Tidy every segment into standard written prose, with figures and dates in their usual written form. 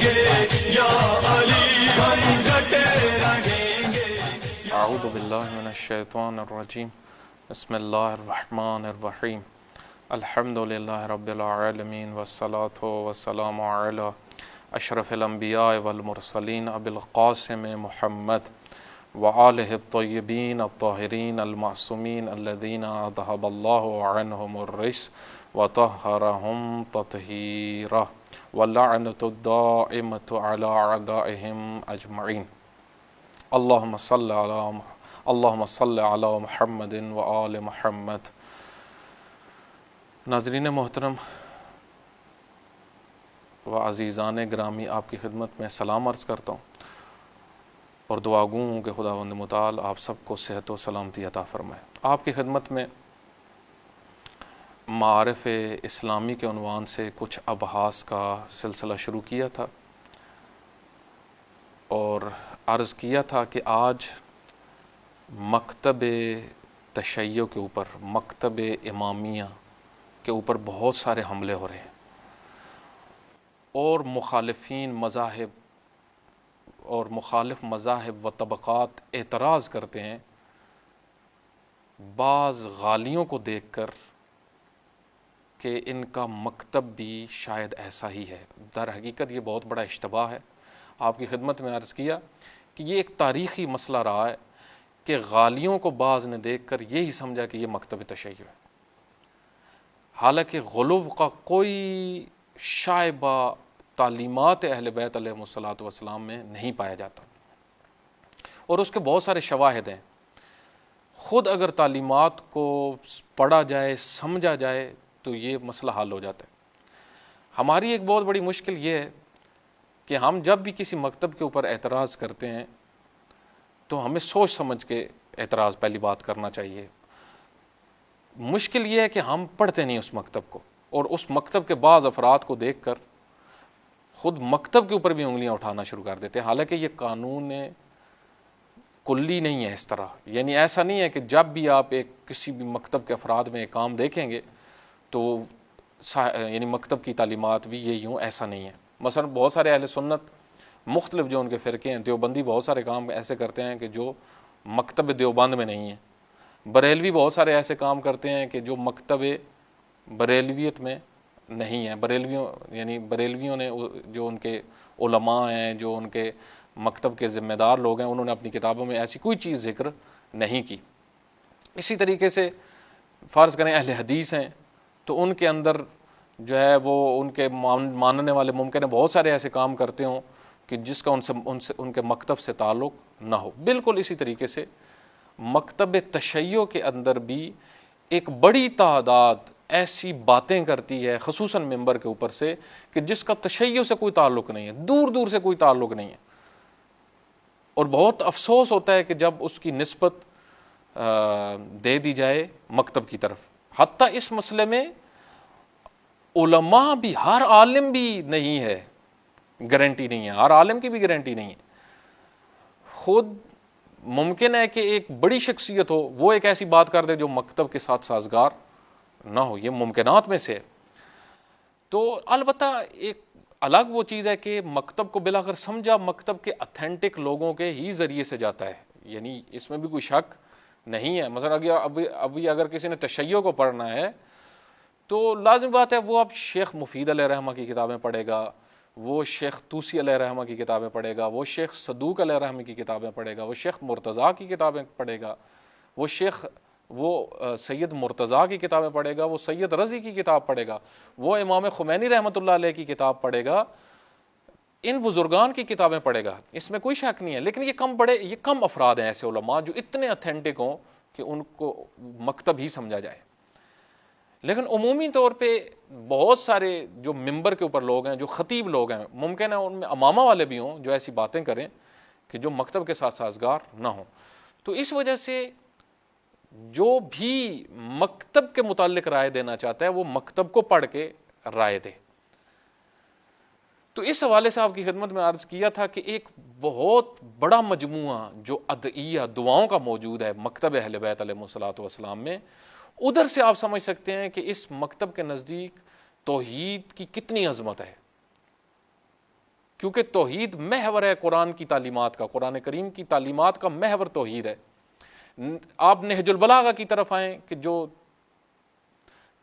گے یا علی ہم ڈٹے رہیں گے. اعوذ باللہ من الشیطان الرجیم. بسم اللہ الرحمن الرحیم. الحمد للہ رب العالمین والصلاة والسلام علی اشرف الانبیاء والمرسلین ابی القاسم محمد وآلہ الطیبین الطاہرین المعصومین الذین اذہب اللہ عنہم الرجس وطہرہم تطہیرا واللعنۃ الدائمۃ علی اعدائہم اجمعین. اللہم صل علی محمد وآل محمد. ناظرین محترم و عزیزان گرامی، آپ کی خدمت میں سلام عرض کرتا ہوں اور دعا گو ہوں کہ خداوند متعال آپ سب کو صحت و سلامتی عطا فرمائے. آپ کی خدمت میں معارف اسلامی کے عنوان سے کچھ ابحاث کا سلسلہ شروع کیا تھا اور عرض کیا تھا کہ آج مکتب تشیع کے اوپر، مکتب امامیہ کے اوپر بہت سارے حملے ہو رہے ہیں اور مخالفین مذاہب اور مخالف مذاہب و طبقات اعتراض کرتے ہیں بعض غالیوں کو دیکھ کر کہ ان کا مکتب بھی شاید ایسا ہی ہے. در حقیقت یہ بہت بڑا اشتباہ ہے. آپ کی خدمت میں عرض کیا کہ یہ ایک تاریخی مسئلہ رہا ہے کہ غالیوں کو بعض نے دیکھ کر یہی سمجھا کہ یہ مکتب تشیع ہے، حالانکہ غلو کا کوئی شائبہ تعلیمات اہل بیت علیہ الصلوۃ والسلام میں نہیں پایا جاتا، اور اس کے بہت سارے شواہد ہیں. خود اگر تعلیمات کو پڑھا جائے، سمجھا جائے تو یہ مسئلہ حل ہو جاتا ہے. ہماری ایک بہت بڑی مشکل یہ ہے کہ ہم جب بھی کسی مکتب کے اوپر اعتراض کرتے ہیں تو ہمیں سوچ سمجھ کے اعتراض پہلی بات کرنا چاہیے. مشکل یہ ہے کہ ہم پڑھتے نہیں اس مکتب کو، اور اس مکتب کے بعض افراد کو دیکھ کر خود مکتب کے اوپر بھی انگلیاں اٹھانا شروع کر دیتے ہیں، حالانکہ یہ قانون کلی نہیں ہے اس طرح. یعنی ایسا نہیں ہے کہ جب بھی آپ کسی بھی مکتب کے افراد میں ایک کام دیکھیں گے تو یعنی مکتب کی تعلیمات بھی یہ یوں، ایسا نہیں ہے. مثلا بہت سارے اہل سنت مختلف جو ان کے فرقے ہیں، دیوبندی بہت سارے کام ایسے کرتے ہیں کہ جو مکتب دیوبند میں نہیں ہیں. بریلوی بہت سارے ایسے کام کرتے ہیں کہ جو مکتب بریلویت میں نہیں ہیں. بریلویوں نے جو ان کے علماء ہیں، جو ان کے مکتب کے ذمہ دار لوگ ہیں، انہوں نے اپنی کتابوں میں ایسی کوئی چیز ذکر نہیں کی. اسی طریقے سے فرض کریں اہل حدیث ہیں تو ان کے اندر جو ہے وہ ان کے ماننے والے ممکن ہے بہت سارے ایسے کام کرتے ہوں کہ جس کا ان کے مکتب سے تعلق نہ ہو. بالکل اسی طریقے سے مکتب تشیع کے اندر بھی ایک بڑی تعداد ایسی باتیں کرتی ہے، خصوصاً ممبر کے اوپر سے، کہ جس کا تشیع سے کوئی تعلق نہیں ہے، دور دور سے کوئی تعلق نہیں ہے. اور بہت افسوس ہوتا ہے کہ جب اس کی نسبت دے دی جائے مکتب کی طرف. حتیٰ اس مسئلے میں علماء بھی، ہر عالم بھی نہیں ہے، گارنٹی نہیں ہے، ہر عالم کی بھی گارنٹی نہیں ہے. خود ممکن ہے کہ ایک بڑی شخصیت ہو، وہ ایک ایسی بات کر دے جو مکتب کے ساتھ سازگار نہ ہو. یہ ممکنات میں سے ہے. تو البتہ ایک الگ وہ چیز ہے کہ مکتب کو بلاخر سمجھا مکتب کے اتھینٹک لوگوں کے ہی ذریعے سے جاتا ہے، یعنی اس میں بھی کوئی شک نہیں ہے. مثلا ابھی اگر کسی نے تشیع کو پڑھنا ہے تو لازم بات ہے وہ اب شیخ مفید علیہ رحمہ کی کتابیں پڑھے گا، وہ شیخ طوسی علیہ رحمہ کی کتابیں پڑھے گا، وہ شیخ صدوق علیہ رحمہ کی کتابیں پڑھے گا، وہ شیخ مرتضیٰ کی کتابیں پڑھے گا، وہ سید مرتضیٰ کی کتابیں پڑھے گا، وہ سید رضی کی کتاب پڑھے گا، وہ امام خمینی رحمۃ اللہ علیہ کی کتاب پڑھے گا. ان بزرگان کی کتابیں پڑھے گا، اس میں کوئی شک نہیں ہے. لیکن یہ کم افراد ہیں ایسے علماء جو اتنے اتھینٹک ہوں کہ ان کو مکتب ہی سمجھا جائے. لیکن عمومی طور پہ بہت سارے جو ممبر کے اوپر لوگ ہیں، جو خطیب لوگ ہیں، ممکن ہے ان میں امامہ والے بھی ہوں جو ایسی باتیں کریں کہ جو مکتب کے ساتھ سازگار نہ ہوں. تو اس وجہ سے جو بھی مکتب کے متعلق رائے دینا چاہتا ہے وہ مکتب کو پڑھ کے رائے دے. تو اس حوالے سے آپ کی خدمت میں عرض کیا تھا کہ ایک بہت بڑا مجموعہ جو ادعیہ، دعاؤں کا موجود ہے مکتب اہل بیت علیہ الصلوۃ والسلام میں، ادھر سے آپ سمجھ سکتے ہیں کہ اس مکتب کے نزدیک توحید کی کتنی عظمت ہے، کیونکہ توحید محور ہے قرآن کی تعلیمات کا، قرآن کریم کی تعلیمات کا محور توحید ہے۔ آپ نہج البلاغہ کی طرف آئیں کہ جو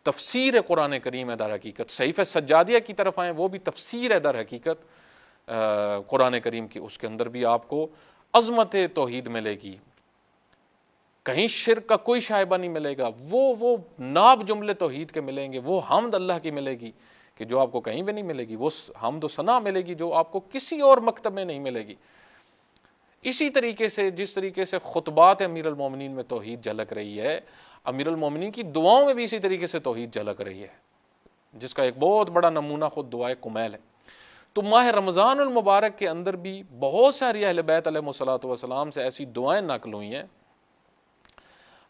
تفسیر قرآن کریم ہے در حقیقت، صحیفہ سجادیہ کی طرف آئیں وہ بھی تفسیر ہے در حقیقت قرآن کریم کی، اس کے اندر بھی آپ کو عظمت توحید ملے گی، کہیں شرک کا کوئی شائبہ نہیں ملے گا، وہ ناب جملے توحید کے ملیں گے، وہ حمد اللہ کی ملے گی کہ جو آپ کو کہیں بھی نہیں ملے گی، وہ حمد و ثنا ملے گی جو آپ کو کسی اور مکتب میں نہیں ملے گی۔ اسی طریقے سے جس طریقے سے خطبات امیر المومنین میں توحید جھلک رہی ہے، امیر المومنین کی دعاؤں میں بھی اسی طریقے سے توحید جھلک رہی ہے، جس کا ایک بہت بڑا نمونہ خود دعائے کمیل ہے۔ تو ماہ رمضان المبارک کے اندر بھی بہت ساری اہل بیت علیہ الصلوۃ والسلام سے ایسی دعائیں نقل ہوئی ہیں،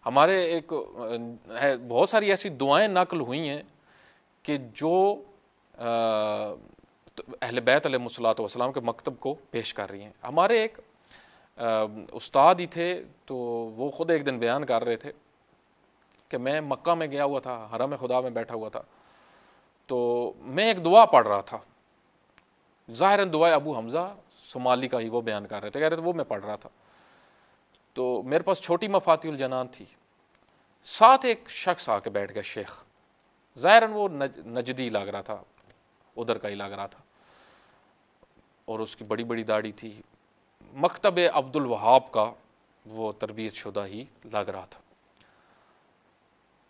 ہمارے بہت ساری ایسی دعائیں نقل ہوئی ہیں کہ جو اہل بیت علیہ الصلوۃ والسلام کے مکتب کو پیش کر رہی ہیں۔ ہمارے ایک استاد ہی تھے، تو وہ خود ایک دن بیان کر رہے تھے کہ میں مکہ میں گیا ہوا تھا، حرم خدا میں بیٹھا ہوا تھا، تو میں ایک دعا پڑھ رہا تھا، ظاہراً دعائے ابو حمزہ صومالی کا ہی وہ بیان کر رہے تھے، کہہ رہے تھے وہ میں پڑھ رہا تھا، تو میرے پاس چھوٹی مفاتیح الجنان تھی، ساتھ ایک شخص آ کے بیٹھ گیا، شیخ، ظاہراً وہ نجدی لگ رہا تھا، ادھر کا ہی لگ رہا تھا، اور اس کی بڑی بڑی داڑھی تھی، مکتب عبد الوہاب کا وہ تربیت شدہ ہی لگ رہا تھا۔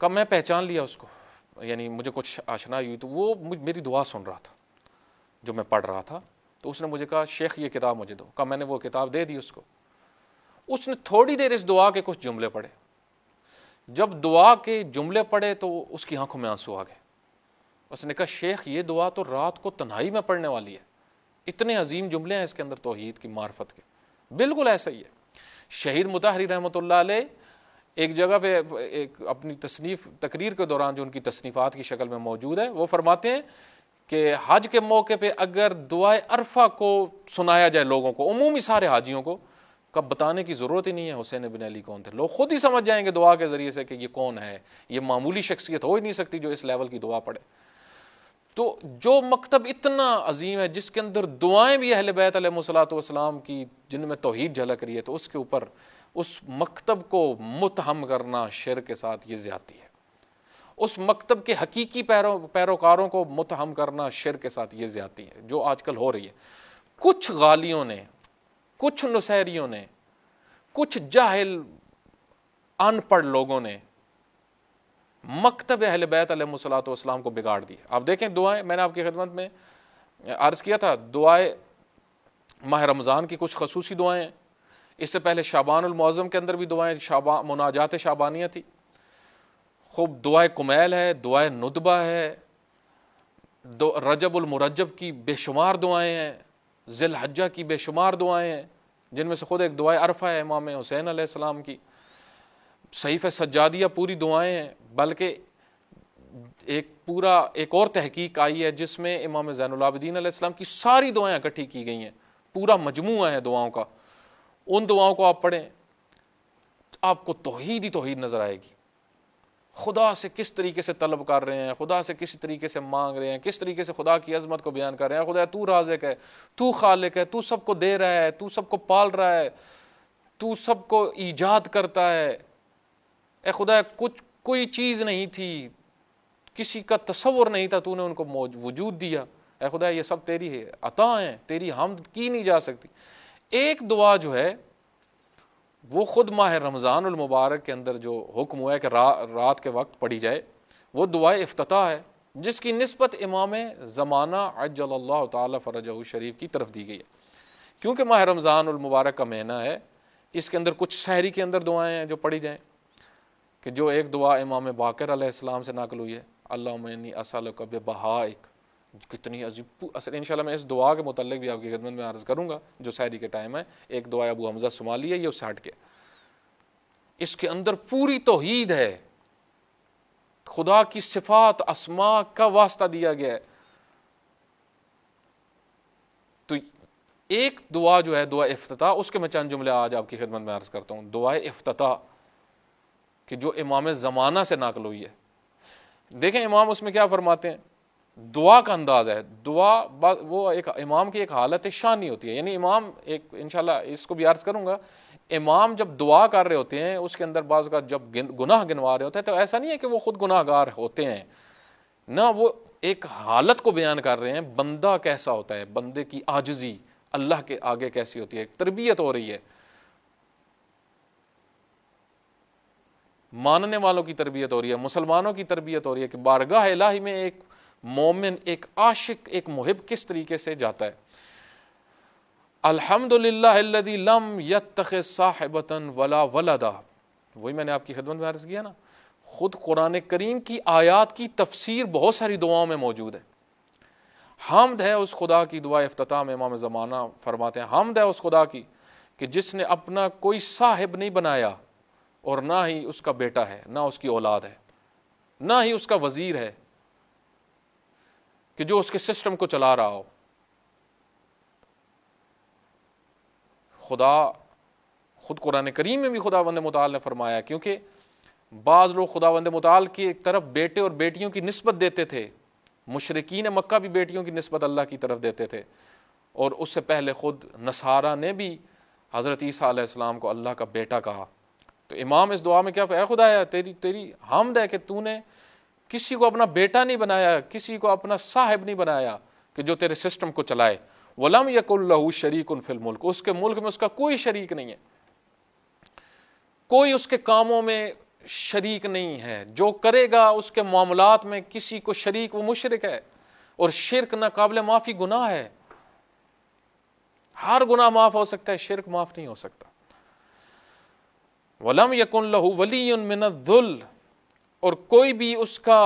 کب میں پہچان لیا اس کو، یعنی مجھے کچھ آشنائی ہوئی، تو وہ میری دعا سن رہا تھا جو میں پڑھ رہا تھا، تو اس نے مجھے کہا شیخ یہ کتاب مجھے دو، کہا میں نے وہ کتاب دے دی اس کو۔ اس نے تھوڑی دیر اس دعا کے کچھ جملے پڑھے، جب دعا کے جملے پڑھے تو اس کی آنکھوں میں آنسو آ گئے۔ اس نے کہا شیخ یہ دعا تو رات کو تنہائی میں پڑھنے والی ہے، اتنے عظیم جملے ہیں اس کے اندر توحید کی معرفت کے۔ بالکل ایسا ہی ہے۔ شہید مطہری رحمۃ اللہ علیہ ایک جگہ پہ ایک اپنی تقریر کے دوران جو ان کی تصنیفات کی شکل میں موجود ہے، وہ فرماتے ہیں کہ حج کے موقع پہ اگر دعائے عرفہ کو سنایا جائے لوگوں کو، عمومی سارے حاجیوں کو، کب بتانے کی ضرورت ہی نہیں ہے حسین بن علی کون تھے، لوگ خود ہی سمجھ جائیں گے دعا کے ذریعے سے کہ یہ کون ہے، یہ معمولی شخصیت ہو ہی نہیں سکتی جو اس لیول کی دعا پڑھے۔ تو جو مکتب اتنا عظیم ہے جس کے اندر دعائیں بھی اہل بیت علیہ الصلوۃ والسلام کی جن میں توحید جھلک رہی ہے، تو اس کے اوپر اس مکتب کو متہم کرنا شرک کے ساتھ یہ زیادتی ہے، اس مکتب کے حقیقی پیروکاروں کو متہم کرنا شرک کے ساتھ یہ زیادتی ہے جو آج کل ہو رہی ہے۔ کچھ غالیوں نے، کچھ نصیریوں نے، کچھ جاہل ان پڑھ لوگوں نے مکتب اہل بیت علیہ الصلوۃ والسلام کو بگاڑ دیا۔ آپ دیکھیں دعائیں، میں نے آپ کی خدمت میں عرض کیا تھا، دعائیں ماہ رمضان کی کچھ خصوصی دعائیں ہیں، اس سے پہلے شعبان المعظم کے اندر بھی دعائیں مناجات شعبانیہ تھی، خوب دعائے کمیل ہے، دعائے ندبہ ہے، رجب المرجب کی بے شمار دعائیں ہیں، ذی الحجہ کی بے شمار دعائیں ہیں، جن میں سے خود ایک دعائے عرفہ ہے امام حسین علیہ السلام کی، صحیفہ سجادیہ پوری دعائیں ہیں، بلکہ ایک اور تحقیق آئی ہے جس میں امام زین العابدین علیہ السلام کی ساری دعائیں اکٹھی کی گئی ہیں، پورا مجموعہ ہے دعاؤں کا، ان دعاؤں کو آپ پڑھیں، آپ کو توحید ہی توحید نظر آئے گی، خدا سے کس طریقے سے طلب کر رہے ہیں، خدا سے کس طریقے سے مانگ رہے ہیں، کس طریقے سے خدا کی عظمت کو بیان کر رہے ہیں، خدا تو رازق ہے، تو خالق ہے، تو سب کو دے رہا ہے، تو سب کو پال رہا ہے، تو سب کو ایجاد کرتا ہے، اے خدا کوئی چیز نہیں تھی، کسی کا تصور نہیں تھا، تو نے ان کو وجود دیا، اے خدا یہ سب تیری ہے عطا ہیں، تیری حمد کی نہیں جا سکتی۔ ایک دعا جو ہے وہ خود ماہ رمضان المبارک کے اندر جو حکم ہوا ہے کہ رات کے وقت پڑھی جائے، وہ دعائے افتتاح ہے، جس کی نسبت امام زمانہ عجل اللہ تعالی فرجہ شریف کی طرف دی گئی ہے، کیونکہ ماہ رمضان المبارک کا مہینہ ہے، اس کے اندر کچھ سحری کے اندر دعائیں ہیں جو پڑھی جائیں، کہ جو ایک دعا امام باقر علیہ السلام سے نقل ہوئی ہے، اللہم انی اسألک ببہائک، کتنی عظیم، اصل انشاءاللہ میں اس دعا کے متعلق بھی آپ کی خدمت میں عرض کروں گا جو سحری کے ٹائم ہے، ایک دعا ابو حمزہ صومالی ہے، یہ اس سے ہٹ کے، اس کے اندر پوری توحید ہے، خدا کی صفات اسماء کا واسطہ دیا گیا ہے۔ تو ایک دعا جو ہے دعا افتتاح، اس کے میں چند جملے آج آپ کی خدمت میں عرض کرتا ہوں، دعا افتتاح کہ جو امام زمانہ سے نقل ہوئی ہے۔ دیکھیں امام اس میں کیا فرماتے ہیں، دعا کا انداز ہے. دعا وہ ایک امام کی ایک حالت شانی ہوتی ہے. یعنی امام ایک انشاءاللہ اس کو بھی عرض کروں گا, امام جب دعا کر رہے ہوتے ہیں اس کے اندر بعض کا جب گناہ گنوا رہے ہوتے ہیں تو ایسا نہیں ہے کہ وہ خود گناہ گار ہوتے ہیں, نہ وہ ایک حالت کو بیان کر رہے ہیں, بندہ کیسا ہوتا ہے, بندے کی عاجزی اللہ کے آگے کیسی ہوتی ہے, ایک تربیت ہو رہی ہے, ماننے والوں کی تربیت ہو رہی ہے, مسلمانوں کی تربیت ہو رہی ہے کہ بارگاہ الہی میں ایک مومن, ایک عاشق, ایک محب کس طریقے سے جاتا ہے. الحمدللہ الذی لم یتخذ صاحبۃ ولا ولدا, وہی میں نے آپ کی خدمت میں عرض کیا نا, خود قرآن کریم کی آیات کی تفسیر بہت ساری دعاؤں میں موجود ہے. حمد ہے اس خدا کی, دعا افتتاح میں امام زمانہ فرماتے ہیں, حمد ہے اس خدا کی کہ جس نے اپنا کوئی صاحب نہیں بنایا اور نہ ہی اس کا بیٹا ہے, نہ اس کی اولاد ہے, نہ ہی اس کا وزیر ہے کہ جو اس کے سسٹم کو چلا رہا ہو. خدا خود قرآن کریم میں بھی خداوند متعال نے فرمایا, کیونکہ بعض لوگ خداوند متعال کی ایک طرف بیٹے اور بیٹیوں کی نسبت دیتے تھے, مشرکین مکہ بھی بیٹیوں کی نسبت اللہ کی طرف دیتے تھے, اور اس سے پہلے خود نصارہ نے بھی حضرت عیسیٰ علیہ السلام کو اللہ کا بیٹا کہا. تو امام اس دعا میں کیا, اے خدایا تیری حمد ہے کہ تو نے کسی کو اپنا بیٹا نہیں بنایا, کسی کو اپنا صاحب نہیں بنایا کہ جو تیرے سسٹم کو چلائے. وَلَمْ يَكُنْ لَهُ شَرِيكٌ فِي الْمُلْكِ, اس کے ملک میں اس کا کوئی شریک نہیں ہے, کوئی اس کے کاموں میں شریک نہیں ہے, جو کرے گا اس کے معاملات میں کسی کو شریک, وہ مشرک ہے, اور شرک نہ قابل معافی گناہ ہے. ہر گناہ معاف ہو سکتا ہے, شرک معاف نہیں ہو سکتا. وَلَمْ يَكُنْ لَهُ وَلِيٌّ مِّنَ الذُّلِّ, اور کوئی بھی اس کا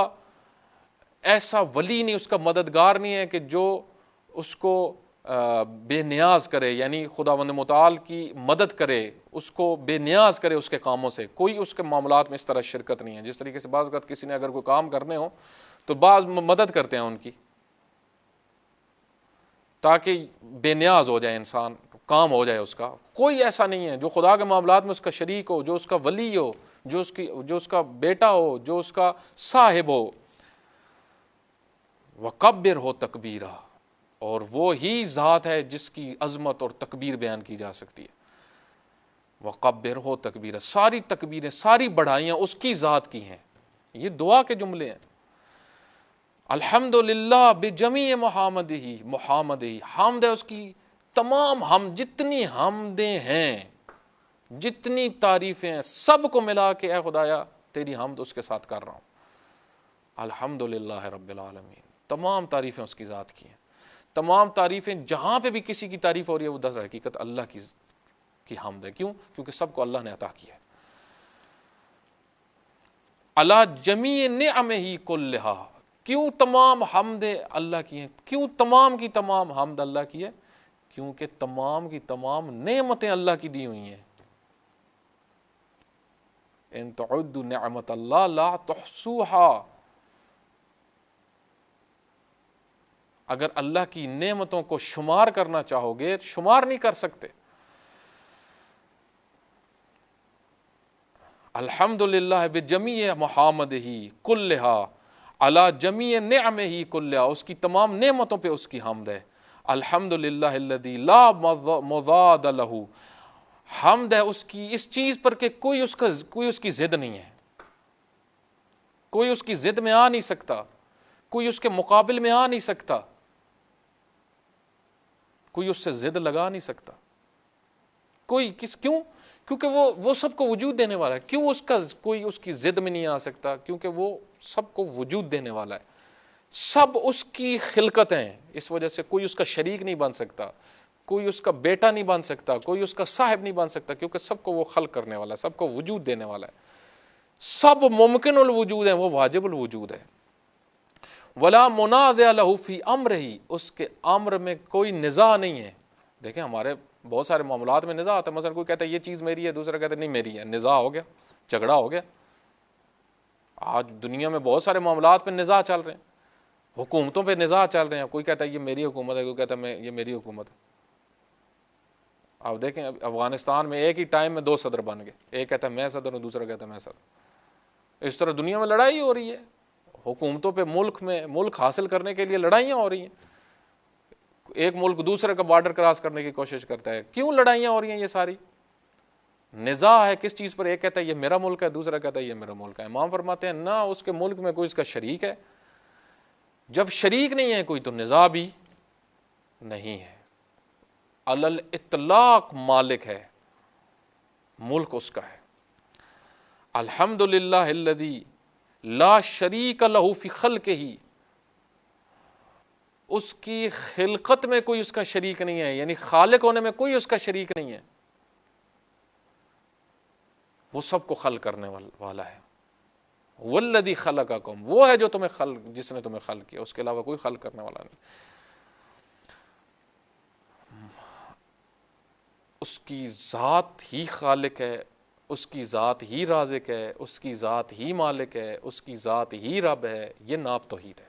ایسا ولی نہیں, اس کا مددگار نہیں ہے کہ جو اس کو بے نیاز کرے, یعنی خداوند متعال کی مدد کرے, اس کو بے نیاز کرے اس کے کاموں سے. کوئی اس کے معاملات میں اس طرح شرکت نہیں ہے. جس طریقے سے بعض اوقات کسی نے اگر کوئی کام کرنے ہو تو بعض مدد کرتے ہیں ان کی, تاکہ بے نیاز ہو جائے انسان, کام ہو جائے اس کا. کوئی ایسا نہیں ہے جو خدا کے معاملات میں اس کا شریک ہو, جو اس کا ولی ہو, جو اس کا بیٹا ہو, جو اس کا صاحب ہو. وَقَبِّرْ ہو تکبیرہ, اور وہ ہی ذات ہے جس کی عظمت اور تکبیر بیان کی جا سکتی ہے. وَقَبِّرْ ہو تکبیرہ, ساری تکبیریں, ساری بڑھائیاں اس کی ذات کی ہیں. یہ دعا کے جملے ہیں. الحمدللہ بجمیع محامدہ, حمد ہے اس کی تمام, ہم جتنی حمدیں ہیں, جتنی تعریفیں ہیں, سب کو ملا کے اے خدایا تیری حمد اس کے ساتھ کر رہا ہوں. الحمدللہ رب العالمین, تمام تعریفیں اس کی ذات کی ہیں. تمام تعریفیں جہاں پہ بھی کسی کی تعریف ہو رہی ہے وہ در حقیقت اللہ کی حمد ہے. کیوں؟ کیونکہ سب کو اللہ نے عطا کیا ہے. علی جمیع نعمہ کلہا, کیوں تمام حمدیں اللہ کی ہیں, کیوں تمام کی تمام حمد اللہ کی ہے؟ کیونکہ تمام کی تمام نعمتیں اللہ کی دی ہوئی ہیں. ان تعدوا نعمت اللہ لا تحصوها, اگر اللہ کی نعمتوں کو شمار کرنا چاہو گے تو شمار نہیں کر سکتے. الحمدللہ بجمیع محامدہ کلہا علی جمیع نعمہ کلہا, اس کی تمام نعمتوں پہ اس کی حمد ہے. الحمدللہ الذی لا مضاد لہ, حمد ہے اس کی اس چیز پر کہ کوئی اس کی ضد نہیں ہے, کوئی اس کی ضد میں آ نہیں سکتا, کوئی اس کے مقابل میں آ نہیں سکتا, کوئی اس سے ضد لگا نہیں سکتا. کیوں؟ کیونکہ وہ سب کو وجود دینے والا ہے. کیوں کوئی اس کی ضد میں نہیں آ سکتا؟ کیونکہ وہ سب کو وجود دینے والا ہے, سب اس کی خلقت ہیں. اس وجہ سے کوئی اس کا شریک نہیں بن سکتا, کوئی اس کا بیٹا نہیں بن سکتا, کوئی اس کا صاحب نہیں بن سکتا, کیونکہ سب کو وہ خلق کرنے والا ہے, سب کو وجود دینے والا ہے. سب ممکن الوجود ہیں, وہ واجب الوجود ہے. ولا منازع لہ فی امرہ, اس کے امر میں کوئی نزاع نہیں ہے. دیکھیں ہمارے بہت سارے معاملات میں نزاع آتا ہے. مثلا کوئی کہتا ہے یہ چیز میری ہے, دوسرا کہتا ہے نہیں میری ہے, نزاع ہو گیا, جھگڑا ہو گیا. آج دنیا میں بہت سارے معاملات پہ نزاع چل رہے ہیں, حکومتوں پہ نزاع چل رہے ہیں. کوئی کہتا ہے یہ میری حکومت ہے, کوئی کہتا ہے یہ میری حکومت ہے. آپ دیکھیں افغانستان میں ایک ہی ٹائم میں 2 صدر بن گئے, ایک کہتا ہے میں صدر ہوں, دوسرا کہتا ہے میں صدر. اس طرح دنیا میں لڑائی ہو رہی ہے, حکومتوں پہ ملک حاصل کرنے کے لیے لڑائیاں ہو رہی ہیں. ایک ملک دوسرے کا بارڈر کراس کرنے کی کوشش کرتا ہے. کیوں لڑائیاں ہو رہی ہیں؟ یہ ساری نزاع ہے کس چیز پر؟ ایک کہتا ہے یہ میرا ملک ہے، دوسرا کہتا ہے یہ میرا ملک ہے. امام فرماتے ہیں نہ اس کے ملک میں کوئی اس کا شریک ہے. جب شریک نہیں ہے کوئی تو نزاع بھی نہیں ہے. علی الاطلاق مالک ہے، ملک اس کا ہے. الحمدللہ الذی لا شریک لہ فی خلقہ، اس کی خلقت میں کوئی اس کا شریک نہیں ہے، یعنی خالق ہونے میں کوئی اس کا شریک نہیں ہے. وہ سب کو خلق کرنے والا ہے. والذی خلقکم، وہ ہے جو جس نے تمہیں خلق کیا، اس کے علاوہ کوئی خلق کرنے والا نہیں. اس کی ذات ہی خالق ہے، اس کی ذات ہی رازق ہے، اس کی ذات ہی مالک ہے، اس کی ذات ہی رب ہے. یہ ناب توحید ہے.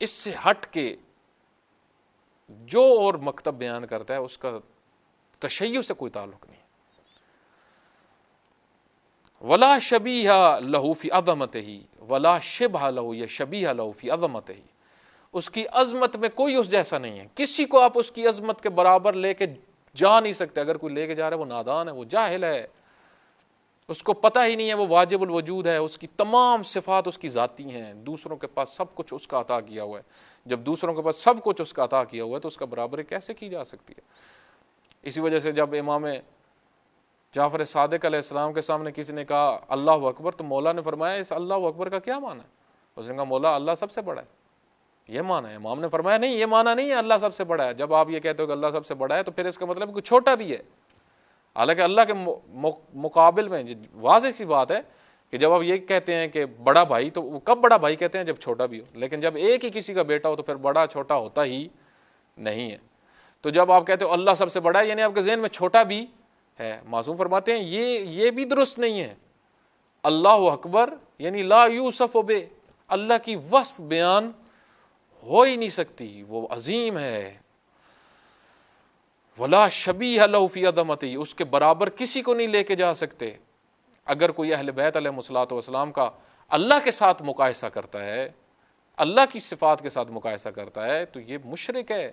اس سے ہٹ کے جو اور مکتب بیان کرتا ہے اس کا تشیع سے کوئی تعلق نہیں. ولا شبیہ لہ فی عظمتہ ولا شبہ لہ یا شبیہ لہ فی عظمتہ، اس کی عظمت میں کوئی اس جیسا نہیں ہے. کسی کو آپ اس کی عظمت کے برابر لے کے جا نہیں سکتے. اگر کوئی لے کے جا رہا ہے وہ نادان ہے، وہ جاہل ہے، اس کو پتہ ہی نہیں ہے وہ واجب الوجود ہے. اس کی تمام صفات اس کی ذاتی ہیں. دوسروں کے پاس سب کچھ اس کا عطا کیا ہوا ہے. جب دوسروں کے پاس سب کچھ اس کا عطا کیا ہوا ہے تو اس کا برابری کیسے کی جا سکتی ہے؟ اسی وجہ سے جب امام جعفر صادق علیہ السلام کے سامنے کسی نے کہا اللہ اکبر، تو مولا نے فرمایا اس اللہ اکبر کا کیا معنی ہے؟ اس نے کہا مولا اللہ سب سے بڑا ہے، یہ معنی ہے. امام نے فرمایا نہیں، یہ معنی نہیں ہے اللہ سب سے بڑا ہے. جب آپ یہ کہتے ہو کہ اللہ سب سے بڑا ہے تو پھر اس کا مطلب کوئی چھوٹا بھی ہے. حالانکہ اللہ کے مقابل میں واضح سی بات ہے کہ جب آپ یہ کہتے ہیں کہ بڑا بھائی، تو وہ کب بڑا بھائی کہتے ہیں؟ جب چھوٹا بھی ہو. لیکن جب ایک ہی کسی کا بیٹا ہو تو پھر بڑا چھوٹا ہوتا ہی نہیں ہے. تو جب آپ کہتے ہو اللہ سب سے بڑا ہے، یعنی آپ کے ذہن میں چھوٹا بھی ہے. معصوم فرماتے ہیں یہ بھی درست نہیں ہے. اللہ اکبر یعنی لا یوصف بے، اللہ کی وصف بیان ہو ہی نہیں سکتی، وہ عظیم ہے. ولا شبیہ لہ فی عظمتہ، اس کے برابر کسی کو نہیں لے کے جا سکتے. اگر کوئی اہل بیت علیہ الصلوۃ والسلام کا اللہ کے ساتھ مقایسہ کرتا ہے، اللہ کی صفات کے ساتھ مقایسہ کرتا ہے، تو یہ مشرک ہے،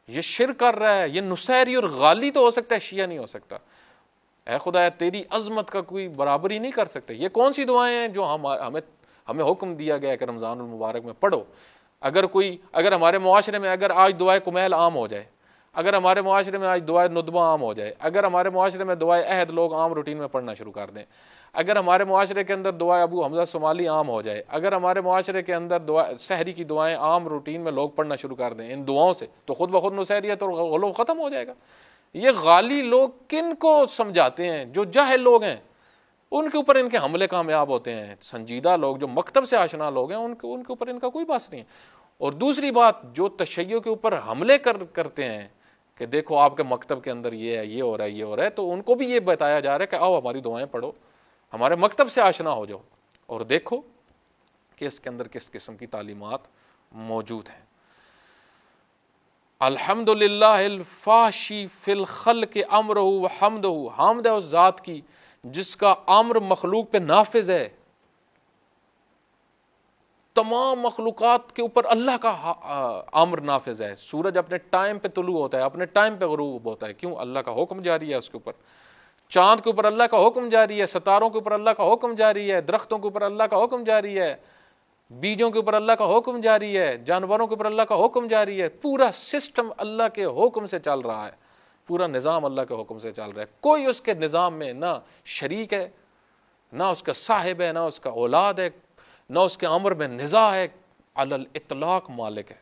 یہ شرک کر رہا ہے. یہ نصیری اور غالی تو ہو سکتا ہے، شیعہ نہیں ہو سکتا. اے خدا تیری عظمت کا کوئی برابری نہیں کر سکتے. یہ کون سی دعائیں ہیں جو ہمیں حکم دیا گیا ہے کہ رمضان المبارک میں پڑھو؟ اگر ہمارے معاشرے میں اگر آج دعائے کمیل عام ہو جائے، اگر ہمارے معاشرے میں آج دعائے ندبہ عام ہو جائے، اگر ہمارے معاشرے میں دعائے عہد لوگ عام روٹین میں پڑھنا شروع کر دیں، اگر ہمارے معاشرے کے اندر دعائے ابو حمزہ صومالی عام ہو جائے، اگر ہمارے معاشرے کے اندر سحری کی دعائیں عام روٹین میں لوگ پڑھنا شروع کر دیں ان دعاؤں سے، تو خود بخود نصیریت اور غلو ختم ہو جائے گا. یہ غالی لوگ کن کو سمجھاتے ہیں؟ جو جاہل لوگ ہیں ان کے اوپر ان کے حملے کامیاب ہوتے ہیں. سنجیدہ لوگ جو مکتب سے آشنا لوگ ہیں ان کے اوپر ان کا کوئی بس نہیں ہے. اور دوسری بات، جو تشیع کے اوپر حملے کرتے ہیں کہ دیکھو آپ کے مکتب کے اندر یہ ہے، یہ ہو رہا ہے، یہ ہو رہا ہے، تو ان کو بھی یہ بتایا جا رہا ہے کہ آؤ ہماری دعائیں پڑھو، ہمارے مکتب سے آشنا ہو جاؤ اور دیکھو کہ اس کے اندر کس قسم کی تعلیمات موجود ہیں. الحمدللہ الفاشی فی الخلق امرہ وحمدہ، حمد ہے اس ذات کی جس کا امر مخلوق پہ نافذ ہے. تمام مخلوقات کے اوپر اللہ کا امر نافذ ہے. سورج اپنے ٹائم پہ طلوع ہوتا ہے، اپنے ٹائم پہ غروب ہوتا ہے. کیوں؟ اللہ کا حکم جاری ہے اس کے اوپر. چاند کے اوپر اللہ کا حکم جاری ہے، ستاروں کے اوپر اللہ کا حکم جاری ہے، درختوں کے اوپر اللہ کا حکم جاری ہے، بیجوں کے اوپر اللہ کا حکم جاری ہے، جانوروں کے اوپر اللہ کا حکم جاری ہے. پورا سسٹم اللہ کے حکم سے چل رہا ہے، پورا نظام اللہ کے حکم سے چل رہا ہے. کوئی اس کے نظام میں نہ شریک ہے، نہ اس کا صاحب ہے، نہ اس کا اولاد ہے، نہ اس کے امر میں نزاع ہے. علی الاطلاق مالک ہے.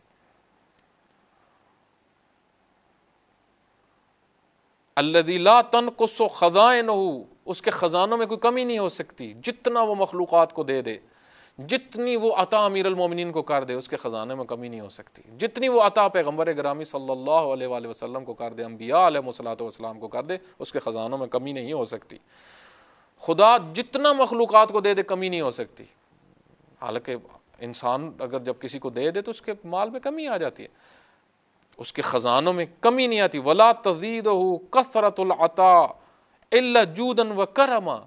الذی لا تنقص خزائنہ، اس کے خزانوں میں کوئی کمی نہیں ہو سکتی. جتنا وہ مخلوقات کو دے دے، جتنی وہ عطا امیر المومنین کو کر دے، اس کے خزانے میں کمی نہیں ہو سکتی. جتنی وہ عطا پیغمبر گرامی صلی اللہ علیہ وآلہ وسلم کو کر دے، انبیاء علیہ الصلوۃ والسلام کو کر دے، اس کے خزانوں میں کمی نہیں ہو سکتی. خدا جتنا مخلوقات کو دے دے کمی نہیں ہو سکتی. حالانکہ انسان اگر جب کسی کو دے دے تو اس کے مال میں کمی آ جاتی ہے، اس کے خزانوں میں کمی نہیں آتی. ولا تزیدہ کثرۃ العطاء الا جودا وکرما،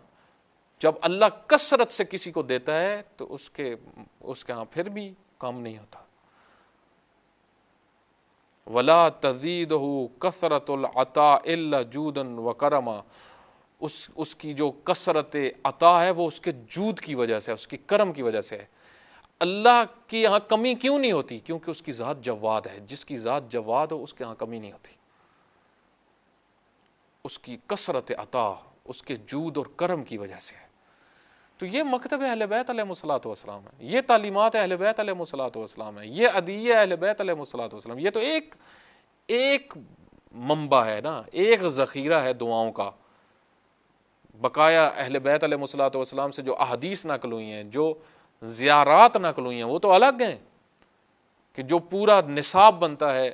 جب اللہ کثرت سے کسی کو دیتا ہے تو اس کے ہاں پھر بھی کام نہیں ہوتا. ولا تزیدہ کثرت العطاء الا جودا وکرما، اس کی جو کثرت عطا ہے وہ اس کے جود کی وجہ سے، اس کی کرم کی وجہ سے ہے. اللہ کی یہاں کمی کیوں نہیں ہوتی؟ کیونکہ اس کی ذات جواد ہے. جس کی ذات جواد ہو اس کے ہاں کمی نہیں ہوتی. اس کی کثرت عطا اس کے جود اور کرم کی وجہ سے ہے. تو یہ مکتب اہل بیت علیہ الصلوۃ والسلام ہے، یہ تعلیمات اہل بیت علیہ الصلوۃ والسلام ہے، یہ عدیہ اہل بیت علیہ الصلوۃ والسلام. یہ تو ایک منبع ہے نا، ایک ذخیرہ ہے دعاؤں کا. بقایا اہل بیت علیہ الصلوۃ والسلام سے جو احادیث نقل ہوئی ہیں، جو زیارات نقل ہوئی ہیں، وہ تو الگ ہیں. کہ جو پورا نصاب بنتا ہے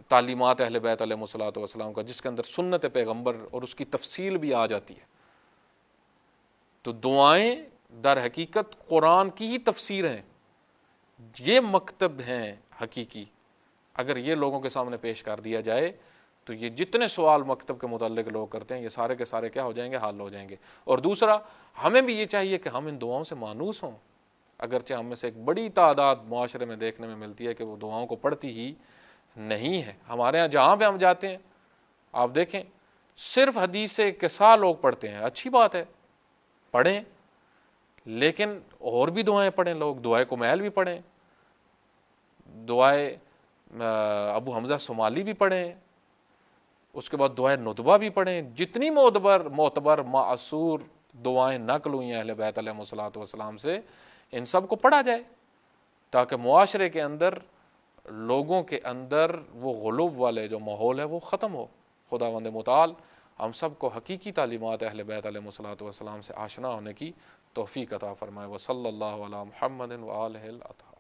تعلیمات اہل بیت علیہ الصلوۃ والسلام کا، جس کے اندر سنت پیغمبر اور اس کی تفصیل بھی آ جاتی ہے. تو دعائیں در حقیقت قرآن کی ہی تفسیر ہیں. یہ مکتب ہیں حقیقی. اگر یہ لوگوں کے سامنے پیش کر دیا جائے تو یہ جتنے سوال مکتب کے متعلق لوگ کرتے ہیں یہ سارے کے سارے کیا ہو جائیں گے؟ حل ہو جائیں گے. اور دوسرا، ہمیں بھی یہ چاہیے کہ ہم ان دعاؤں سے مانوس ہوں. اگرچہ ہم میں سے ایک بڑی تعداد معاشرے میں دیکھنے میں ملتی ہے کہ وہ دعاؤں کو پڑھتی ہی نہیں ہے. ہمارے ہاں جہاں پہ ہم جاتے ہیں آپ دیکھیں صرف حدیث قصہ لوگ پڑھتے ہیں. اچھی بات ہے، پڑھیں، لیکن اور بھی دعائیں پڑھیں. لوگ دعائے کمیل بھی پڑھیں، دعائے ابو حمزہ صومالی بھی پڑھیں، اس کے بعد دعائے ندبہ بھی پڑھیں. جتنی معتبر معصور دعائیں نقل ہوئی ہیں اہل بیت علیہ الصلوۃ والسلام سے، ان سب کو پڑھا جائے تاکہ معاشرے کے اندر، لوگوں کے اندر وہ غلو والے جو ماحول ہے وہ ختم ہو. خداوند متعال ہم سب کو حقیقی تعلیمات اہل بیت علیہ الصلوۃ والسلام سے آشنا ہونے کی توفیق عطا فرمائے. وصلی اللہ علی محمد وآلہ الاطہار.